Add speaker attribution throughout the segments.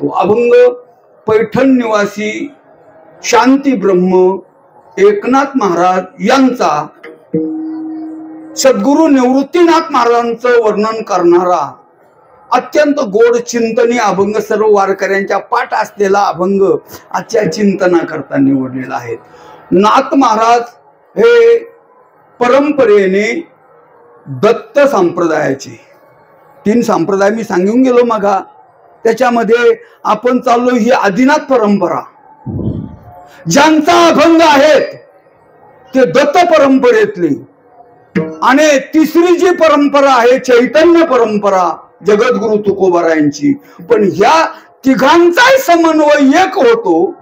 Speaker 1: करतो. अभंग पैठण निवासी शांती ब्रह्म एकनाथ महाराज यांचा सद्गुरु निवृत्तीनाथ महाराजांचं वर्णन करणारा अत्यंत गोड चिंतनी अभंग, सर्व वारकऱ्यांच्या पाठ असलेला अभंग आजच्या चिंतनाकरता निवडलेला आहे. नाथ महाराज हे परंपरेने दत्त संप्रदायाचे 3 संप्रदाय मी सांगून गेलो मगा. त्याच्यामध्ये आपण चाललो ही आदिनाथ परंपरा. ज्यांचा अभंग आहेत ते दत्त परंपरेतले. आणि तिसरी जी परंपरा आहे चैतन्य परंपरा जगद्गुरु तुकोबारायांची. पण ह्या तिघांचाही समन्वय एक होतो.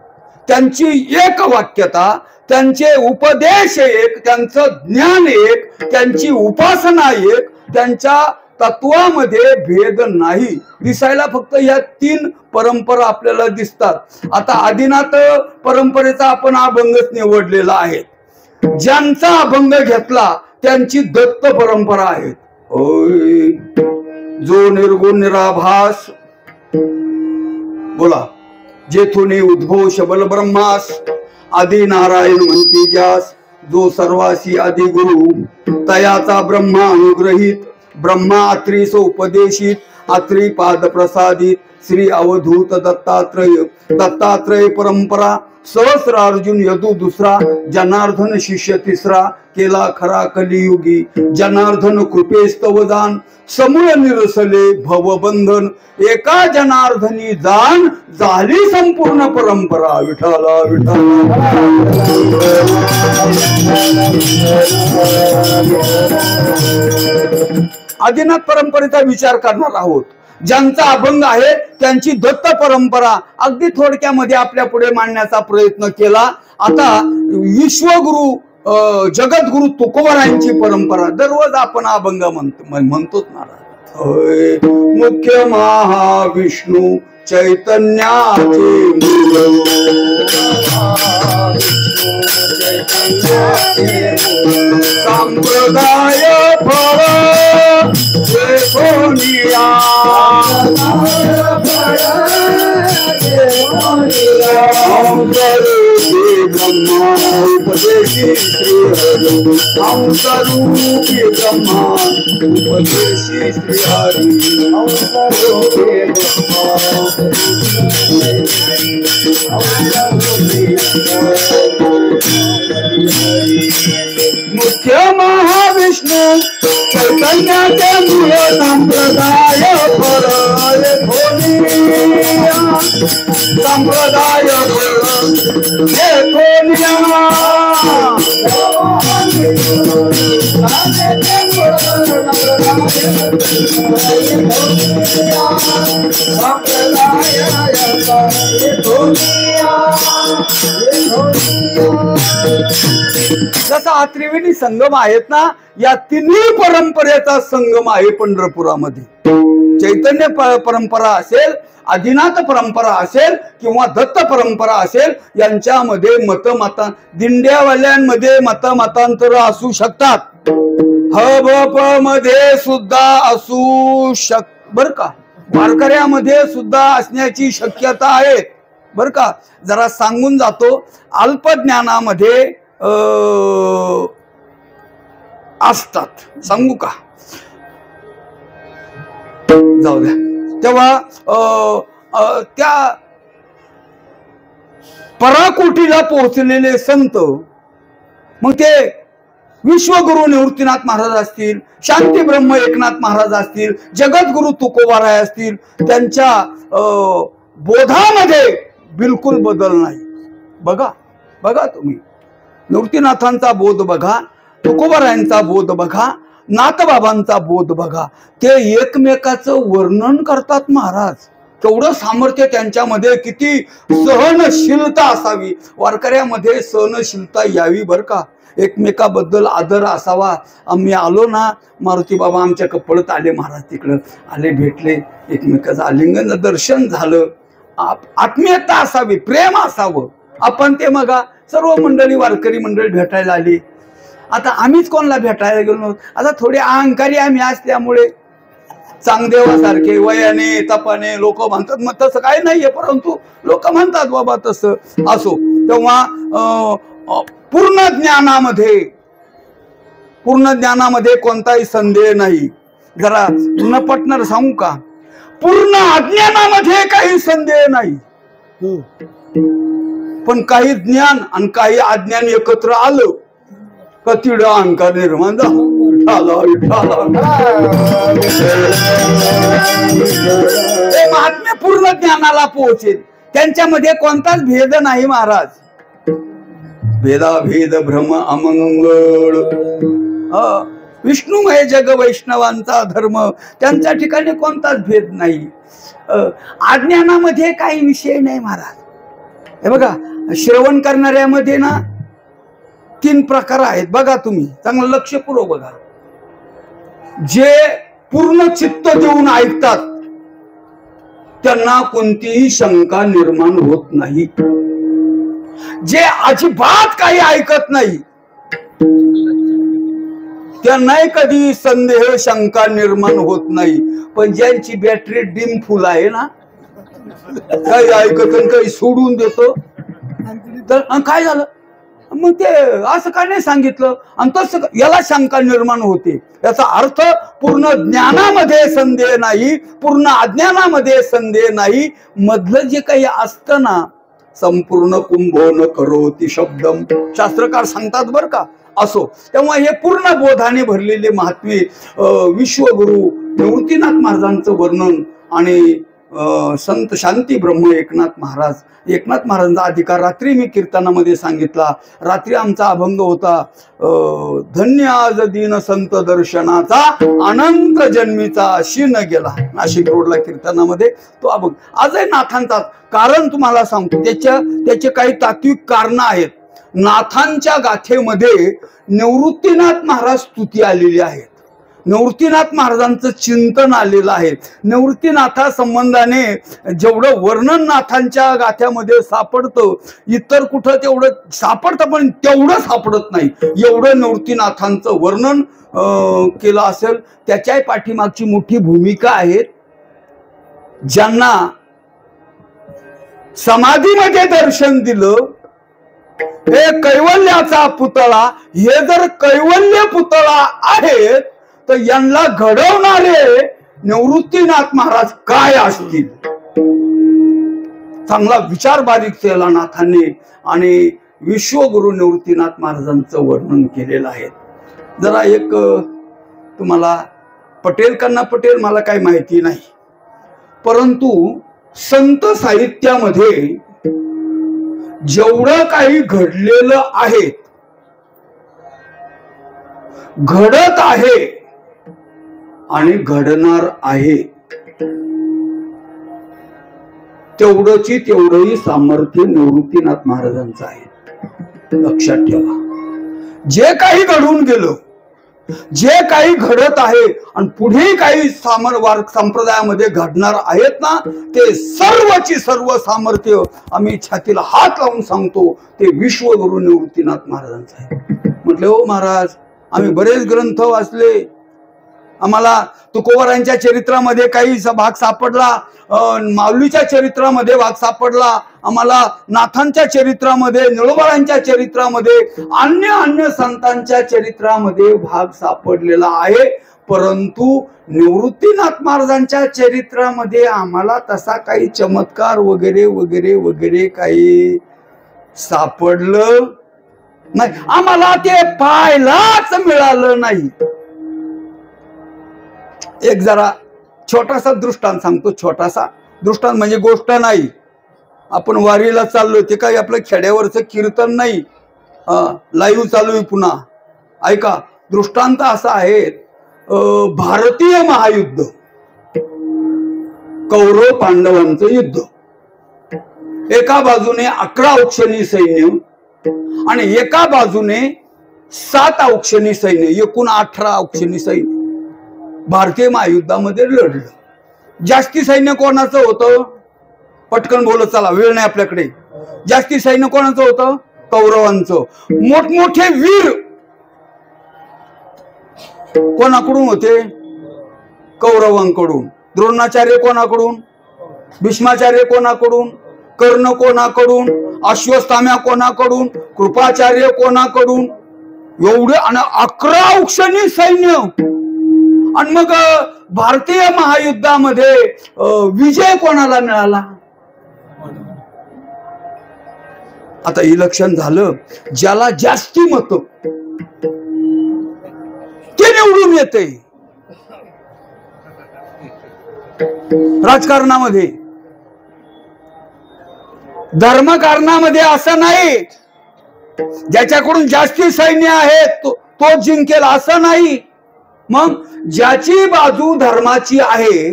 Speaker 1: त्यांची एक वाक्यता, त्यांचे उपदेश एक, त्यांचं ज्ञान एक, त्यांची उपासना एक, त्यांच्या तत्वामध्ये भेद नाही. दिसायला फक्त या 3 परंपरा आपल्याला दिसतात. आता आदिनाथ परंपरेचा आपण अभंगच निवडलेला आहे. ज्यांचा अभंग घेतला त्यांची दत्त परंपरा आहे. जो निर्गुण निराभास बोला जेथुनी उद्भव शबल ब्रह्मास आदि नारायण म्हणती ज्यास जो सर्वासी आदि गुरु तयाचा ब्रह्मा अनुग्रहित ब्रह्मा अत्रीस उपदेशित अत्री पाद प्रसादित श्री अवधूत दत्तात्रय परंपरा सहस्रार्जुन यदु दुसरा जनार्दन शिष्य तिसरा केला खरा कलियुगी जनार्दन कृपेस्तव दान समूळ निरसले भवबंधन एका जनार्दनी दान झाली संपूर्ण परंपरा. विठाला विठाला. आदिनाथ परंपरेचा विचार करणार आहोत. ज्यांचा अभंग आहे त्यांची दत्त परंपरा अगदी थोडक्यामध्ये आपल्या पुढे मांडण्याचा प्रयत्न केला. आता विश्वगुरु जगद्गुरु तुकोबारायांची परंपरा दररोज आपण अभंग म्हणतोच महाराज. मुख्य महाविष्णू चैतन्याचे संप्रदाय फळ ब्रह्मा उपदेशी श्रीहरी हंसरूपी ब्रह्मा उपदेशी श्रीहरी मुख्य महाविष्णू चैतन्याचे मूळ संप्रदाय फळ संप्रदाय जसा त्रिवेणी संगम आहेत ना, या तिन्ही परंपरेचा संगम आहे पंढरपुरामध्ये. चैतन्य परंपरा असेल, आदिनाथ परंपरा असेल किंवा दत्त परंपरा असेल, यांच्यामध्ये मतमता दिंड्यावाल्यांमध्ये मतमतांतर असू शकतात. हबप मध्ये सुद्धा असू बर का, वारकऱ्यामध्ये सुद्धा असण्याची शक्यता आहे बर का. जरा सांगून जातो, अल्पज्ञानामध्ये असतात. सांगू का? जाऊ द्या. तेव्हा त्या पराकोटीला पोहोचलेले संत, मग ते विश्वगुरु निवृत्तीनाथ महाराज असतील, शांती ब्रह्म एकनाथ महाराज असतील, जगद्गुरु तुकोबाराय असतील, त्यांच्या बोधामध्ये बिलकुल बदल नाही. बघा बघा तुम्ही निवृत्तीनाथांचा बोध बघा, तुकोबारायांचा बोध बघा, नाथबाबांचा बोध बघा. ते एकमेकाचं वर्णन करतात महाराज. केवढं सामर्थ्य त्यांच्यामध्ये, किती सहनशीलता असावी. वारकऱ्यामध्ये सहनशीलता यावी बर का. एकमेकाबद्दल आदर असावा. आम्ही आलो ना, मारुती बाबा आमच्या कपडत आले, महाराज तिकडं आले, भेटले, एकमेकाचं आलिंगन दर्शन झालं. आत्मीयता असावी, प्रेम असावं. आपण ते मग सर्व मंडळी वारकरी मंडळी भेटायला आली. आता आम्हीच कोणाला भेटायला गेलो. आता थोडे अहंकारी आम्ही असल्यामुळे चांगदेवासारखे वयाने तपाने लोक म्हणतात, मग तसं काही नाहीये, परंतु लोक म्हणतात बाबा तसं असो. तेव्हा पूर्ण ज्ञानामध्ये कोणताही संदेह नाही. जरा न पटणार सांगू का, पूर्ण अज्ञानामध्ये काही संदेह नाही. पण काही ज्ञान आणि काही अज्ञान एकत्र आलं का तिड अहंकार निर्माण झाला. महात्मे पूर्ण ज्ञानाला पोहोचेल, त्यांच्यामध्ये कोणताच भेद नाही महाराज. भेदाभेद भ्रम अमंगळ, विष्णुमय जग वैष्णवांचा धर्म, त्यांच्या ठिकाणी कोणताच भेद नाही. अज्ञानामध्ये काही विषय नाही महाराज. हे बघा, श्रवण करणाऱ्यामध्ये ना 3 प्रकार आहेत. बघा तुम्ही चांगलं लक्षपूर्वक बघा. जे पूर्ण चित्त देऊन ऐकतात त्यांना कोणतीही शंका निर्माण होत नाही. जे अजिबात काही ऐकत नाही त्यांनाही कधी संदेह शंका निर्माण होत नाही. पण ज्यांची बॅटरी डिम फुल आहे ना, काही ऐकत काही सोडून देतो, तर काय झालं मग ते असं का नाही सांगितलं आणि तसं, याला शंका निर्माण होते. याचा अर्थ पूर्ण ज्ञानामध्ये संदेह नाही, पूर्ण अज्ञानामध्ये संदेह नाही. मधलं जे काही असतं ना, संपूर्ण कुंभो न करोति शब्दम, शास्त्रकार सांगतात बर का. असो, तेव्हा हे पूर्ण बोधाने भरलेले महात्मे विश्वगुरु निवृत्तीनाथ महाराजांचं वर्णन आणि संत शांती ब्रह्म एकनाथ महाराजांचा अधिकार रात्री मी कीर्तनामध्ये सांगितला. रात्री आमचा अभंग होता, धन्य आज दिन संत दर्शनाचा, अनंत जन्मीचा शीन गेला. नाशिक रोडला कीर्तनामध्ये तो अभंग आजही नाथांचा. कारण तुम्हाला सांगतो, त्याचे काही तात्विक कारण आहेत. नाथांच्या गाथेमध्ये निवृत्तीनाथ महाराज स्तुती आलेली आहेत. निवृत्तीनाथ महाराजांचं चिंतन आलेलं आहे. निवृत्तीनाथा संबंधाने जेवढं वर्णन नाथांच्या गाथ्यामध्ये सापडतं, इतर कुठं तेवढं सापडतं, पण तेवढं सापडत नाही. एवढं निवृत्तीनाथांचं वर्णन केलं असेल. त्याच्या पाठीमागची मोठी भूमिका आहे. ज्यांना समाधीमध्ये दर्शन दिलं, हे कैवल्याचा पुतळा, हे जर कैवल्य पुतळा आहेत तर यांना घडवणारे निवृत्तीनाथ महाराज काय असतील. चांगला विचार बारीक केला नाथांनी आणि विश्वगुरु निवृत्तीनाथ महाराजांचं वर्णन केलेलं आहे. जरा एक तुम्हाला पटेल कन्ना पटेल मला काही माहिती नाही, परंतु संत साहित्यामध्ये जेवढं काही घडलेलं आहे, घडत आहे आणि घडणार आहे, तेवढंही सामर्थ्य निवृत्तीनाथ महाराजांचं आहे. लक्षात ठेवा, जे काही घडून गेलं, जे काही घडत आहे आणि पुढे काही संप्रदायामध्ये घडणार आहेत ना, ते सर्वची सर्व सामर्थ्य आम्ही छातीला हात लावून सांगतो, ते विश्वगुरु निवृत्तीनाथ महाराजांचं आहे. म्हटले, हो महाराज, आम्ही बरेच ग्रंथ वाचले, आम्हाला तुकोबारांच्या चरित्रामध्ये काही भाग सापडला, माऊलीच्या चरित्रामध्ये भाग सापडला, आम्हाला नाथांच्या चरित्रामध्ये, निळोबारांच्या चरित्रामध्ये, अन्य संतांच्या चरित्रामध्ये भाग सापडलेला आहे. परंतु निवृत्तीनाथ महाराजांच्या चरित्रामध्ये आम्हाला तसा काही चमत्कार वगैरे वगैरे वगैरे काही सापडलं नाही, आम्हाला ते पाहायलाच मिळालं नाही. एक जरा छोटासा दृष्टांत सांगतो. छोटासा दृष्टांत म्हणजे गोष्ट नाही, आपण वारीला चाललोय, ते काही आपलं खेड्यावरचं कीर्तन नाही, लाईव्ह चालू आहे पुन्हा. ऐका, दृष्टांत असा आहे, भारतीय महायुद्ध, कौरव पांडवांचं युद्ध. एका बाजूने 11 औक्षणी सैन्य आणि एका बाजूने 7 औक्षणी सैन्य, एकूण 18 औक्षणी सैन्य भारतीय महायुद्धामध्ये लढलं. जास्ती सैन्य कोणाचं होतं? पटकन बोलत चला, वेळ नाही आपल्याकडे. जास्ती सैन्य कोणाचं होतं? कौरवांचं. मोठमोठे वीर कोणाकडून होते? कौरवांकडून, द्रोणाचार्य कोणाकडून, भीष्माचार्य कोणाकडून, कर्ण कोणाकडून, अश्वत्थाम्या कोणाकडून, कृपाचार्य कोणाकडून, एवढे आणि 11 औक्षणी सैन्य. आणि मग भारतीय महायुद्धामध्ये विजय कोणाला मिळाला? आता इलेक्शन झालं, ज्याला जास्ती मत ते निवडून येते. राजकारणामध्ये, धर्मकारणामध्ये असं नाही. ज्याच्याकडून जास्ती सैन्य आहेत तो जिंकेल असं नाही. मग ज्याची बाजू धर्माची आहे,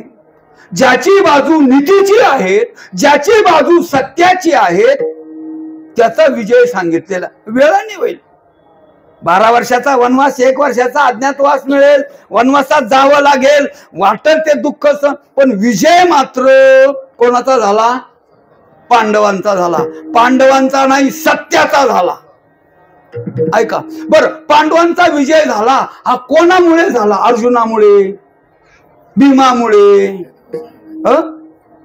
Speaker 1: ज्याची बाजू नीतीची आहे, ज्याची बाजू सत्याची आहे, त्याचा विजय सांगितलेला वेळाने होईल. 12 वर्षाचा वनवास, 1 वर्षाचा अज्ञातवास मिळेल, वनवासात जावं लागेल, वाटत ते दुःख, पण विजय मात्र कोणाचा झाला? पांडवांचा झाला. पांडवांचा नाही, सत्याचा झाला. ऐका बर, पांडवांचा विजय झाला हा कोणामुळे झाला? अर्जुनामुळे, भीमामुळे,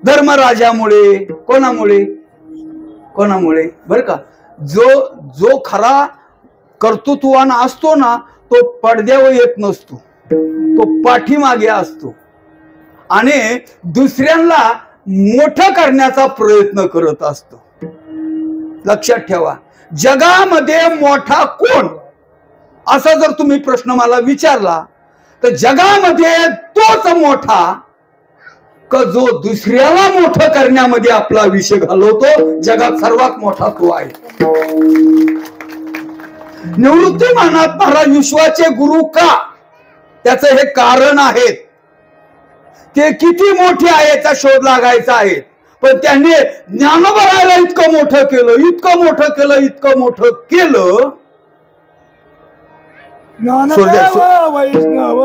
Speaker 1: धर्मराजामुळे, कोणामुळे? कोणामुळे? बर का, जो खरा कर्तृत्वान असतो ना, तो पडद्यावर येत नसतो, तो पाठीमागे असतो आणि दुसऱ्यांना मोठं करण्याचा प्रयत्न करत असतो. लक्षात ठेवा, जगामध्ये मोठा कोण असा जर तुम्ही प्रश्न मला विचारला तर जगामध्ये तोच मोठा का जो दुसऱ्याला मोठं करण्यामध्ये आपला विषय घालवतो. जगात सर्वात मोठा तो आहे. निवृत्ती मानात महाराज विश्वाचे गुरु का? त्याचं हे कारण आहे. ते किती मोठे आहे याचा शोध लागायचा आहे. पण त्यांनी ज्ञानोबराला इतकं मोठं केलं, इतकं मोठं केलं, इतकं मोठं केलं.
Speaker 2: वैष्णव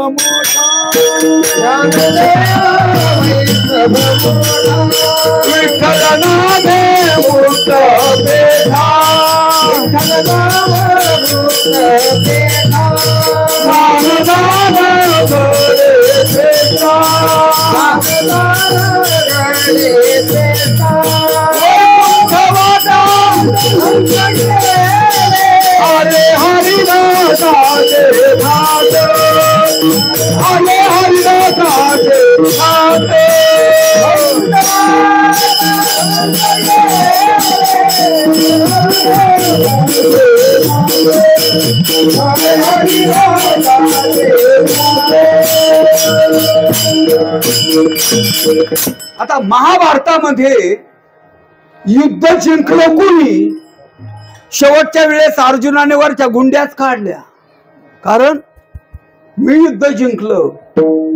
Speaker 2: अरे हरिदासाचे भात, अरे हरिदासाचे भात.
Speaker 1: आता महाभारतामध्ये युद्ध जिंकलं कोणी? शेवटच्या वेळेस अर्जुनाने वरच्या गुंड्याच काढल्या. कारण मी युद्ध जिंकलं.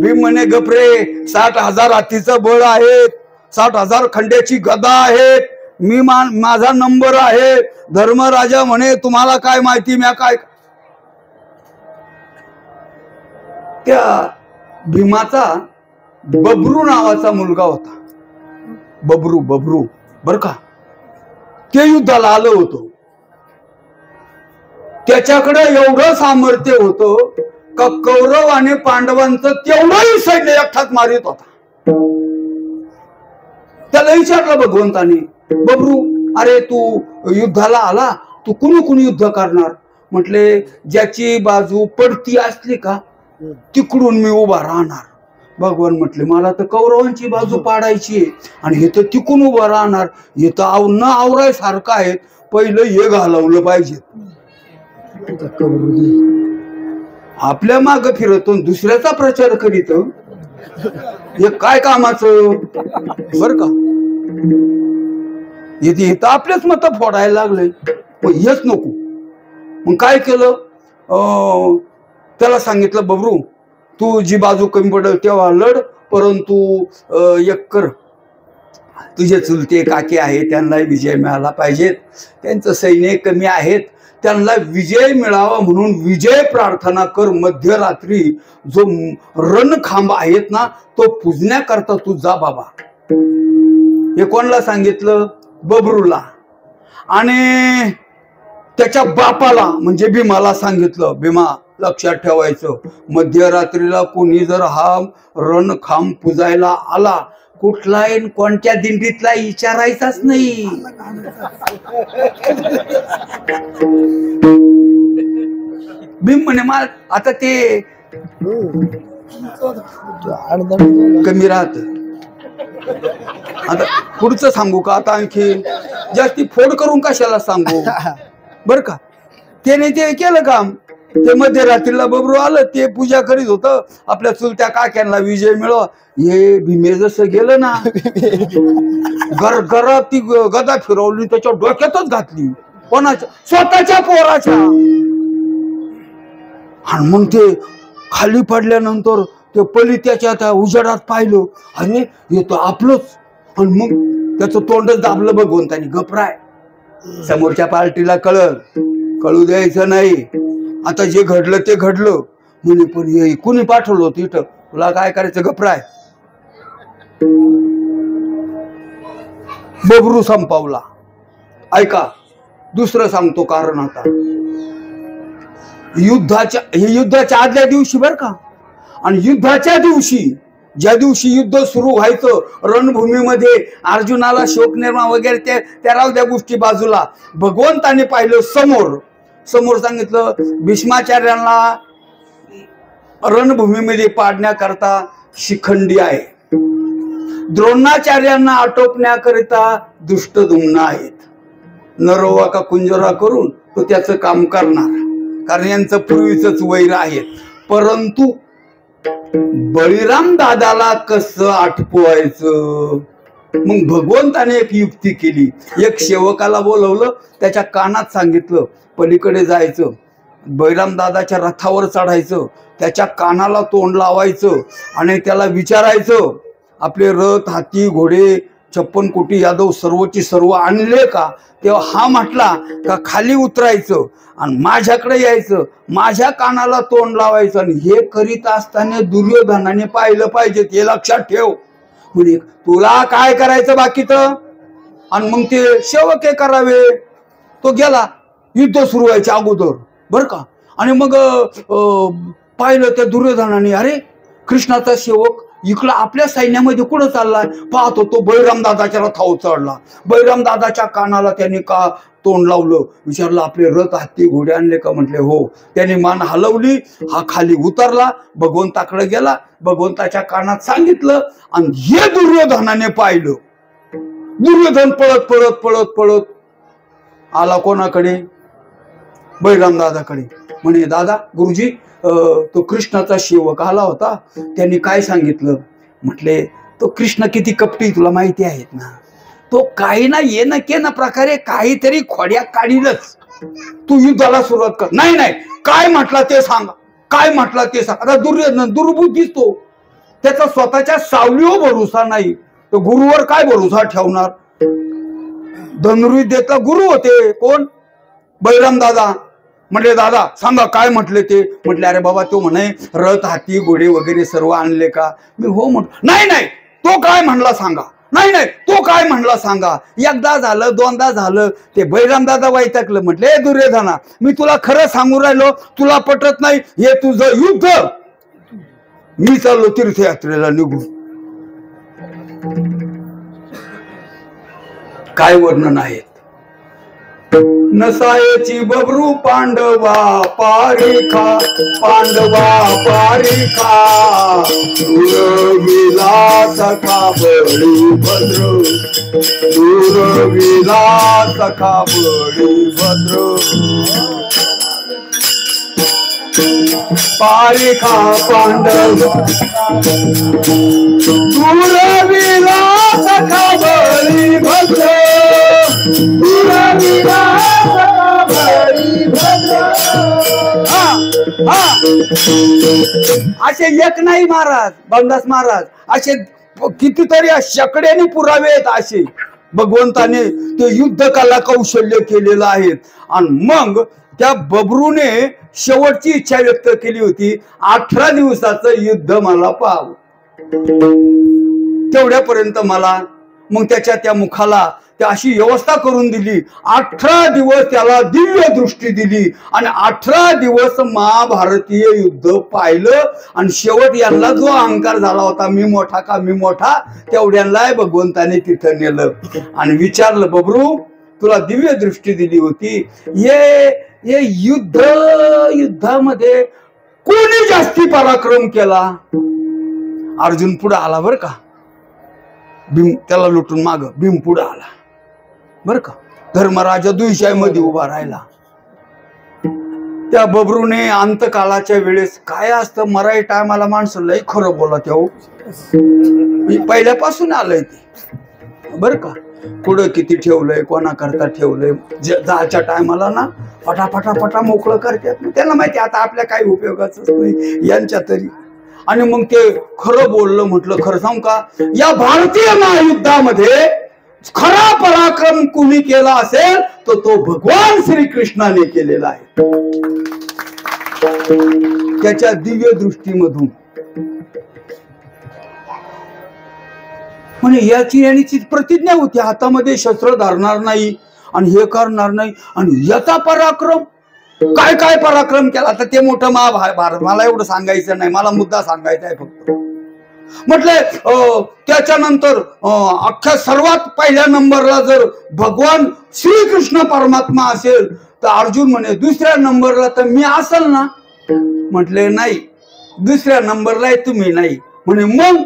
Speaker 1: भीम म्हणे गपरे, 60,000 हातीचं बळ आहेत, 60,000 खंड्याची गदा आहेत, मी माझा नंबर आहे. धर्मराजा म्हणे तुम्हाला काय माहिती, मी काय. त्या भीमाचा बब्रू नावाचा मुलगा होता. बब्रू बर का, ते युद्धाला आलं होतं. त्याच्याकडे एवढं सामर्थ्य होतं का कौरव आणि पांडवांचं तेवढंही सैन्य एकठात मारित होता. त्याला विचारलं भगवंतानी, बब्रू अरे तू युद्धाला आला, तू कुणी युद्ध करणार? म्हटले ज्याची बाजू पडती असली का तिकडून मी उभा राहणार. भगवान म्हटले मला तर कौरवांची बाजू पाडायची आहे आणि हे तर तिकून उभं राहणार. हे तर न आवरायसारखं आहे, पहिलं हे घालवलं पाहिजे. आपल्या माग फिरतो दुसऱ्याचा प्रचार करीत, हे काय कामाचं? बर का, हे तर आपलेच मत फोडायला लागले, पण हेच नको. मग काय केलं? त्याला सांगितलं बब्रू तू जी बाजू कमी पडेल तेव्हा लढ, परंतु एक कर, तुझे चुलते काके आहे त्यांनाही विजय मिळाला पाहिजे, त्यांचं सैन्य कमी आहेत, त्यांना विजय मिळावा म्हणून विजय प्रार्थना कर. मध्यरात्री जो रणखांब आहेत ना तो पूजण्याकरता तू जा बाबा. हे कोणाला सांगितलं? बब्रूला. आणि त्याच्या बापाला म्हणजे भीमाला सांगितलं, भीमा लक्षात ठेवायचं. मध्यरात्रीला कोणी जर हा रणखांब पुजायला आला, कुठलाही कोणत्या दिंडीतला विचारायचाच नाही. भीम म्हणे मा आता ते कमी राहत. आता पुढचं सांगू का? आता आणखी जास्ती फोड करून कशाला सांगू बर का. त्याने ते केलं काम. ते मध्यरात्रीला बबरू आलं, ते पूजा करीत होतं. आपल्या चुलत्या काक्यांना विजय मिळव. हे भीमे जसं गेलं ना, गरगरात ती गदा फिरवली, त्याच्या डोक्यातच घातली. कोणाच्या? स्वतःच्या पोराच्या. आणि मग ते खाली पडल्यानंतर ते पलित्याच्या त्या उजेडात पाहिलं, अरे हे तर आपलंच. आणि मग त्याचं तोंडच दाबलं भगवंतानी. गपराय, समोरच्या पार्टीला कळू द्यायचं नाही. आता जे घडलं ते घडलं म्हणे, पण हे कुणी पाठवलं होतं इथं, तुला काय करायचं? गपराय. बबरू संपवला. ऐका, दुसरं सांगतो कारण. आता युद्धाच्या आदल्या दिवशी बर का, आणि युद्धाच्या दिवशी, ज्या दिवशी युद्ध सुरू व्हायचं रणभूमीमध्ये, अर्जुनाला शोक निर्माण वगैरे त्या राहू द्या गोष्टी बाजूला, भगवंताने पाहिलं समोर सांगितलं भीष्माचार्यांना रणभूमीमध्ये पाडण्याकरता शिखंडी आहे, द्रोणाचार्यांना आटोपण्याकरिता दुष्टदुम्न आहेत. नरोवा का कुंजरा करून तो त्याचं काम करणार, कारण यांचं पूर्वीच वैर आहेत. परंतु बळीराम दादाला कसं आटपवायचं? मग भगवंताने एक युक्ती केली. एक सेवकाला बोलवलं, त्याच्या कानात सांगितलं पलीकडे जायचं, बळीराम दादाच्या रथावर चढायचं, त्याच्या कानाला तोंड लावायचं आणि त्याला विचारायचं आपले रथ, हाती, घोडे, 56 कोटी यादव सर्वची सर्व आणले का? तेव्हा हा म्हटला का खाली उतरायचं आणि माझ्याकडे यायचं, माझ्या कानाला तोंड लावायचं. आणि हे करीत असताना दुर्योधनाने पाहिलं पाहिजे, ते लक्षात ठेव. म्हणजे तुला काय करायचं बाकीचं? आणि मग ते सेवक हे करावे. तो गेला युद्ध सुरू व्हायच्या अगोदर बर का. आणि मग पाहिलं त्या दुर्योधनाने, अरे कृष्णाचा सेवक इकडं आपल्या सैन्यामध्ये कुठं चाललाय? पाहतो तो बळीराम दादाच्या रथावर चढला. बळीराम दादाच्या कानाला त्याने का तोंड लावलं, विचारलं आपले रथ, हत्ती, घोडे आणले का? म्हटले हो. त्याने मान हलवली, हा खाली उतरला, भगवंताकडे गेला, भगवंताच्या कानात सांगितलं. आणि हे दुर्योधनाने पाहिलं. दुर्योधन पळत पळत पळत पळत आला कोणाकडे? बळीराम दादाकडे. म्हणे दादा, गुरुजी, तो कृष्णाचा सेवक आला होता, त्यांनी काय सांगितलं? म्हटले तो कृष्ण किती कपटी तुला माहिती आहेत ना. तो काही ना ये ना के ना प्रकारे काहीतरी खोड्या काढीलच. तू युद्धाला सुरुवात कर. नाही नाही, काय म्हटला ते सांगा, काय म्हटला ते सांग. आता दुर्योधन दुर्बुद्धीच तो, त्याचा स्वतःच्या सावलीवर भरोसा नाही, तो गुरुवर काय भरोसा ठेवणार? धनुर्विद्येतला गुरु होते कोण? बळीराम दादा. म्हटले दादा सांगा काय म्हटले ते? म्हटले अरे बाबा तो म्हणे रथ, हाती, घोडे वगैरे सर्व आणले का? मी हो म्हटलं. नाही नाही, तो काय म्हणला सांगा. नाही नाही, तो काय म्हणला सांगा. एकदा झालं, दोनदा झालं, ते बळीराम दादा वैतागलं. म्हटले दुर्योधना, मी तुला खरं सांगू राहिलो, तुला पटत नाही. हे तुझं युद्ध, मी चाललो तीर्थयात्रेला निघून. काय वर्णन आहेत. नसायची बबरू पांडवा पारिखा, पांडवा पारिखा, दूरविला सखा बळीभद्र, दूरविला सखा बळीभद्र. पारिखा पांडवा दूरविला सखा बळीभद्र, असे एक नाही महाराज, बंदास महाराज, असे कितीतरी शेकड्याने पुरावे आहेत. असे भगवंताने ते युद्ध कला कौशल्य केलेलं आहे. आणि मग त्या बबरूने शेवटची इच्छा व्यक्त केली होती, 18 दिवसाचं युद्ध मला पाहावं, तेवढ्यापर्यंत मला. मग त्याच्या त्या मुखाला त्या अशी व्यवस्था करून दिली. 18 दिवस त्याला दिव्य दृष्टी दिली आणि 18 दिवस महाभारतीय युद्ध पाहिलं. आणि शेवट यांना जो अहंकार झाला होता, मी मोठा का मी मोठा, तेवढ्यांना भगवंताने तिथं नेलं आणि विचारलं, बबरू तुला दिव्य दृष्टी दिली होती, हे युद्धामध्ये कोणी जास्ती पराक्रम केला? अर्जुन पुढे आला बर का, भीम त्याला लुटून माग भीम पुढे आला बर का. धर्मराजा दुईशामध्ये उभा राहिला. त्या बबरूने अंतकाळाच्या वेळेस काय असतं, मराठी टायमाला माणसं लय खरं बोलत हो, मी पहिल्यापासून आलंय ते बर का. पुढं किती ठेवलंय, कोणाकरता ठेवलंय, जायच्या टायमाला ना फटाफटा मोकळं करतात. त्यांना माहिती आता आपल्या काही उपयोगाच नाही यांच्या तरी. आणि मग ते खरं बोललं. म्हटलं खरं सांगू का, या भारतीय महायुद्धामध्ये खरा पराक्रम कुणी केला असेल तर तो भगवान श्रीकृष्णाने केलेला आहे, त्याच्या दिव्य दृष्टीमधून. म्हणजे याची यांची प्रतिज्ञा होती, हातामध्ये शस्त्र धरणार नाही आणि हे करणार नाही. आणि याचा पराक्रम काय काय पराक्रम केला तर ते मोठं महाभारत. मला एवढं सांगायचं नाही, मला मुद्दा सांगायचा आहे फक्त. म्हटलं त्याच्यानंतर अख्ख्या सर्वात पहिल्या नंबरला जर भगवान श्रीकृष्ण परमात्मा असेल तर अर्जुन म्हणे दुसऱ्या नंबरला तर मी असेल ना. म्हटले नाही, दुसऱ्या नंबरला तुम्ही नाही. म्हणे मग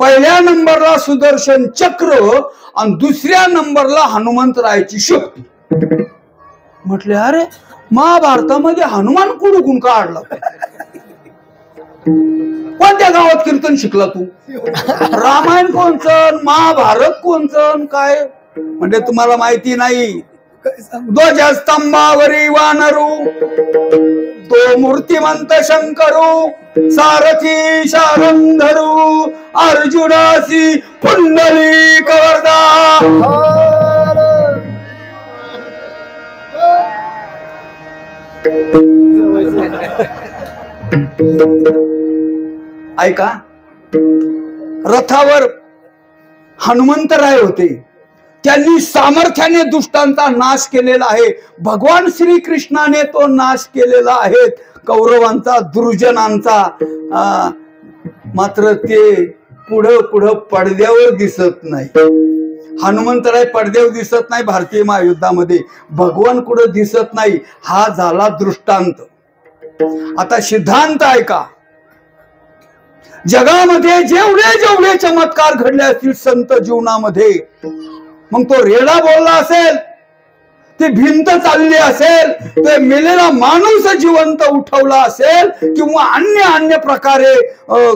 Speaker 1: पहिल्या नंबरला सुदर्शन चक्र आणि दुसऱ्या नंबरला हनुमंतरायाची शक्ती. म्हटले अरे महाभारतामध्ये हनुमान कुठून काढला? कोणत्या गावात कीर्तन शिकला तू? रामायण कोणचं, महाभारत कोणचं काय? म्हणजे तुम्हाला माहिती नाही. ध्वजस्तंभावरी वानरू तो मूर्तिमंत शंकरू, सारथी शारंधरू अर्जुनासी पुंडलिक वरदा. ऐका, रथावर हनुमंतराय होते, त्यांनी सामर्थ्याने दुष्टांचा नाश केलेला आहे. भगवान श्रीकृष्णाने तो नाश केलेला आहे कौरवांचा, दुर्जनांचा. मात्र ते पुढं पडद्यावर दिसत नाही. हनुमंतराय पडद्यावर दिसत नाही भारतीय महायुद्धामध्ये, भगवान कुठं दिसत नाही. हा झाला दृष्टांत. आता सिद्धांत ऐका, जगामध्ये जेवढे चमत्कार घडले असतील संत जीवनामध्ये, मग तो रेडा बोलला असेल, ती भिंत चालली असेल, ते मेलेला माणूस जिवंत उठवला असेल, किंवा अन्य प्रकारे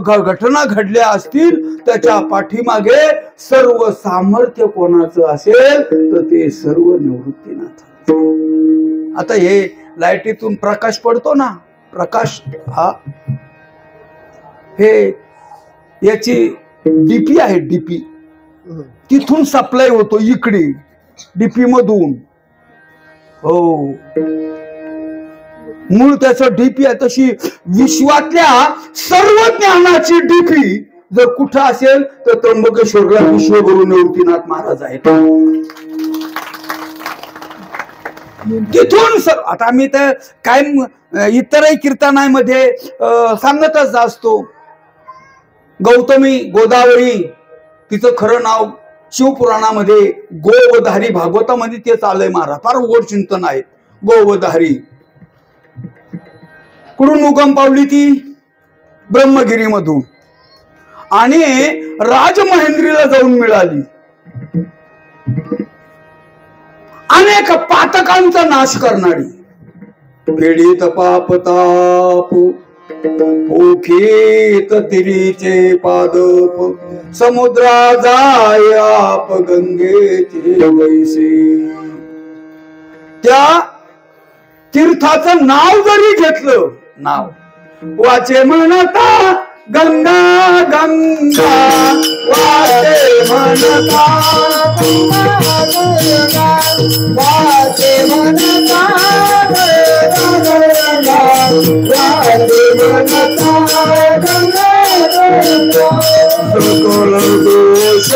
Speaker 1: घटना घडल्या असतील, त्याच्या पाठीमागे सर्व सामर्थ्य कोणाचं असेल तर ते सर्व निवृत्तीनाथ. आता हे लाईटीतून प्रकाश पडतो ना, प्रकाश हा हे याची डीपी आहे, डीपी तिथून सप्लाय होतो इकडे डीपी मधून. हो, मूळ त्याचं डीपी आहे. तशी विश्वातल्या सर्व ज्ञानाची डीपी जर कुठं असेल तर त्र्यंबकेश्वरला विश्वगुरु निवृत्तीनाथ महाराज आहेत. तिथून सर आता मी तर काय इतरही कीर्तनामध्ये सांगतच असतो. गौतमी गोदावरी तिचं खरं नाव शिवपुराणामध्ये गोवधारी, भागवतामध्ये ते चालय महाराज, फार गोड चिंतन आहे. गोवधारी कुठून उगम पावली ती? ब्रह्मगिरी मधून, आणि राजमहेंद्रीला जाऊन मिळाली. अनेक पातकांचा नाश करणारी, पीडित पाप ताप पोखीत तिरीचे पादप, समुद्रा जाय आप गंगेचे वैसे. त्या तीर्थाचं नाव जरी घेतलं, नाव वाचे म्हणता गंगा गंगा, वाचे म्हणता वाचे म्हणता सकल दोष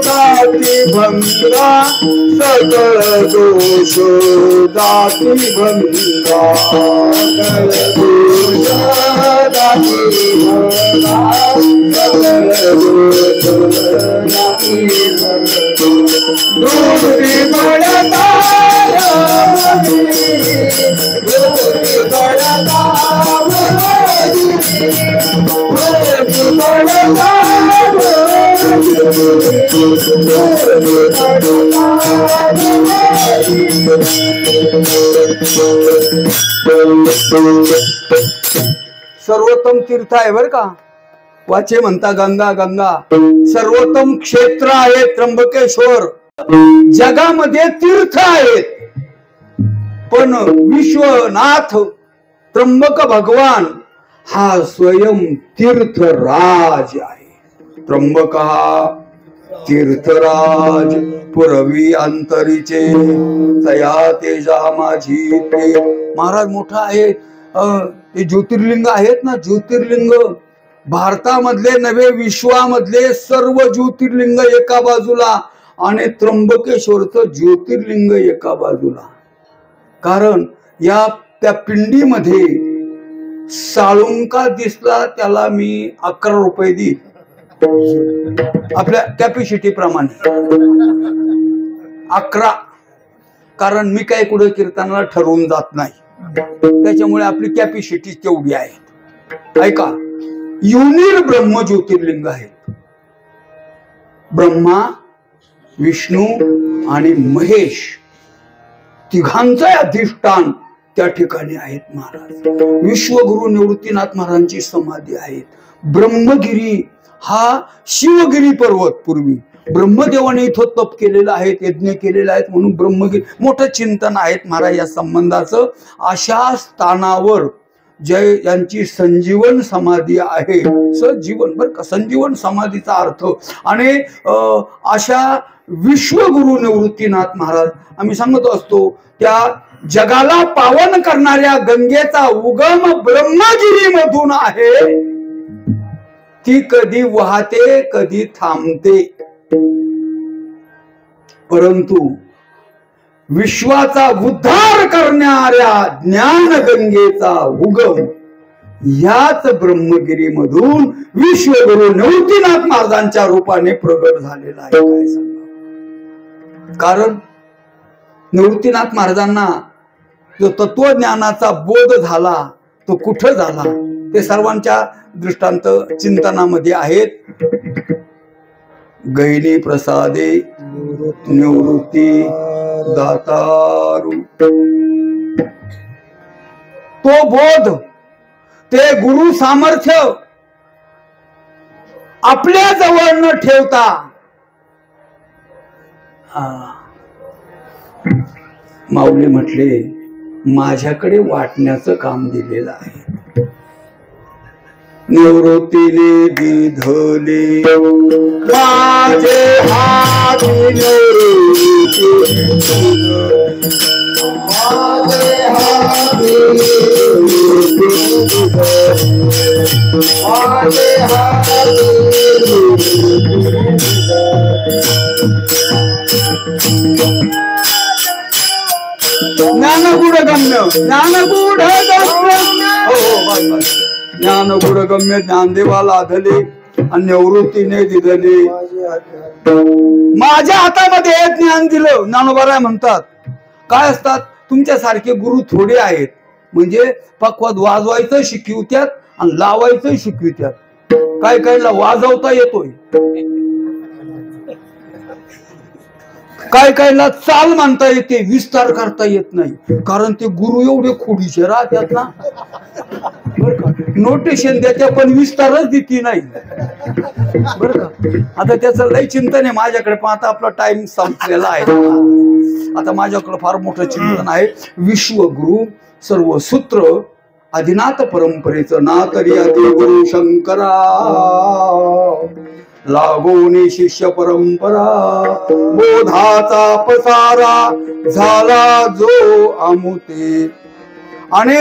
Speaker 1: ताती भंगा सकळ दोष दाती भंगा दोष दाती भंगा सकळ दोष दाती भंगा सर्वोत्तम तीर्थ आहे बर का. वाचे म्हणता गंगा गंगा. सर्वोत्तम क्षेत्र आहे त्र्यंबकेश्वर. जगामध्ये तीर्थ आहेत पण विश्वनाथ त्र्यंबक भगवान हा स्वयं तीर्थराज आहे. त्र्यंबक हा तीर्थराज पुरवी अंतरीचे तया तेजा माझी ते. महाराज मोठा आहे. ते ज्योतिर्लिंग आहेत ना, ज्योतिर्लिंग भारतामधले नव्हे विश्वामधले सर्व ज्योतिर्लिंग एका बाजूला आणि त्र्यंबकेश्वरचं ज्योतिर्लिंग एका बाजूला. कारण या त्या पिंडीमध्ये साळुंका दिसला त्याला मी 11 रुपये देईन आपल्या कॅपॅसिटी प्रमाणे. 11. कारण मी काय कुठे कीर्तनाला ठरवून जात नाही, त्याच्यामुळे आपली कॅपॅसिटी तेवढी आहे. ऐका, युनिर ब्रह्म ज्योतिर्लिंग आहेत. ब्रह्मा, विष्णू आणि महेश तिघांचं अधिष्ठान त्या ठिकाणी आहेत. महाराज विश्वगुरु निवृत्तीनाथ महाराजांची समाधी आहेत. ब्रह्मगिरी हा शिवगिरी पर्वत पूर्वी ब्रह्मदेवाने इथं तप केलेलं आहे, यज्ञ केलेला आहे म्हणून ब्रह्मगिरी मोठं चिंतन आहेत महाराज या संबंधाचं. अशा स्थानावर जय यांची संजीवन समाधी आहे. सजीवन बर का, संजीवन समाधीचा अर्थ. आणि अशा विश्वगुरु निवृत्तीनाथ महाराज आम्ही सांगत असतो त्या जगाला पावन करणाऱ्या गंगेचा उगम ब्रह्मगिरी मधून आहे. ती कधी वाहते कधी थांबते, परंतु विश्वाचा उद्धार करणाऱ्या ज्ञान गंगेचा उगम याच ब्रह्मगिरी मधून विश्वगुरु निवृत्तीनाथ महाराजांच्या रूपाने प्रगट झालेला आहे. काय सांगा. कारण निवृत्तीनाथ महाराजांना जो तत्वज्ञानाचा बोध झाला तो कुठं झाला ते सर्वांच्या दृष्टांत चिंतनामध्ये आहेत. गैनी प्रसादे निवृत्ती दातारू. तो बोध, ते गुरु सामर्थ्य आपल्या जवळ न ठेवता माऊली म्हटले माझ्याकडे वाटण्याचं काम दिलेलं आहे. निवृत्तीने दिधले माझे हाती निवृत्ती माझे हाती माझे हाती ज्ञानगुणगम्य ज्ञानगुणगम्य हो ज्ञानगुणगम्य ज्ञानदेवाला आधले आणि निवृत्तीने दिधले. माझ्या हातामध्ये हे ज्ञान दिलं. ज्ञानोबा म्हणतात काय असतात तुमच्यासारखे गुरु थोडे आहेत, म्हणजे पक्वात वाजवायचं शिकवत्यात आणि लावायचं शिकवत्यात. काय कायला वाजवता येतोय, काय कायला चाल मानता येते, विस्तार करता येत नाही. कारण ते गुरु एवढे खोडीचे राहतात ना, बर का, नोटेशन द्याच्या पण विस्तारच देती नाही बर का. आता त्याचं लय चिंतन आहे माझ्याकडे, पण आता आपला टाइम संपलेला आहे. आता माझ्याकडे फार मोठं चिंतन आहे. विश्वगुरु सर्व सूत्र आदिनाथ परंपरेचं नातरी आदि गुरु शंकरा लागोनी शिष्य परंपरा बोधाचा पसारा झाला जो आमुते. आणि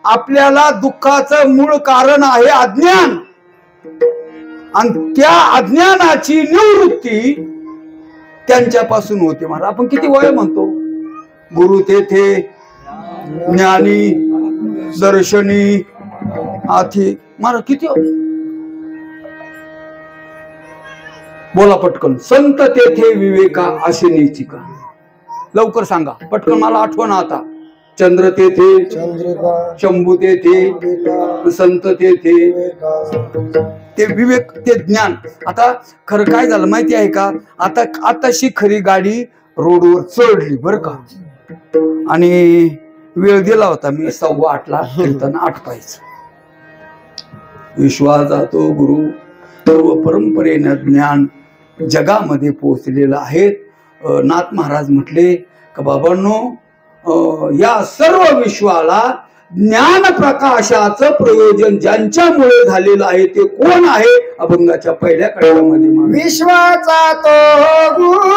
Speaker 1: आपल्याला दुःखाचं मूळ कारण आहे अज्ञान, आणि त्या अज्ञानाची निवृत्ती त्यांच्यापासून होते महाराज. आपण किती वय म्हणतो, गुरु तेथे ज्ञानी दर्शनी आथी महाराज किती बोला पटकन. संत तेथे विवेका असे निचिका. लवकर सांगा पटकन, मला आठवण आता. चंद्र तेथे शंभू तेथे संत तेथे ते विवेक ते ज्ञान. आता खरं काय झालं माहिती आहे का, आताशी खरी गाडी रोडवर चढली बर का, आणि वेळ दिला होता मी 8:15 कीर्तन 8 पाहायचं. विश्वाचा तो गुरु सर्व परंपरेनं ज्ञान जगामध्ये पोहोचलेलं आहे. नाथ महाराज म्हटले का बाबांनो, या सर्व विश्वाला ज्ञान प्रकाशाचं प्रयोजन ज्यांच्यामुळे झालेलं आहे ते कोण आहे. अभंगाच्या पहिल्या कड्यामध्ये
Speaker 2: विश्वाचा तो गुरु,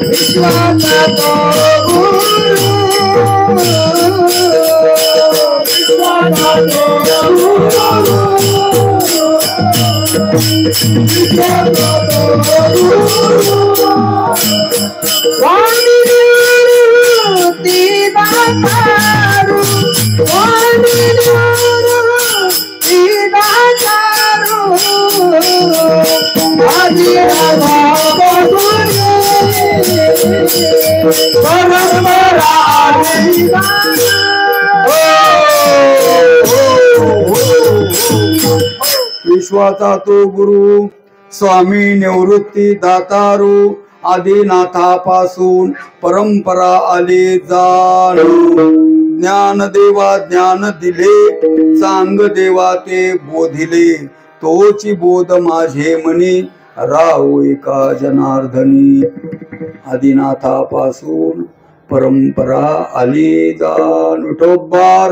Speaker 2: विश्वाचा तो गुरु, विश्वाचा तो गुरु, विश्वाचा तो गुरु.
Speaker 1: विश्वाचा तो गुरु स्वामी निवृत्ती दातारू, आदिनाथापासून परंपरा आली जाणू. ज्ञान देवा ज्ञान दिले, सांग देवा ते बोधिले, तोची बोध माझे मनी राहू एका जनार्दनी. आदिनाथापासून परंपरा आली जाणू. विठोबा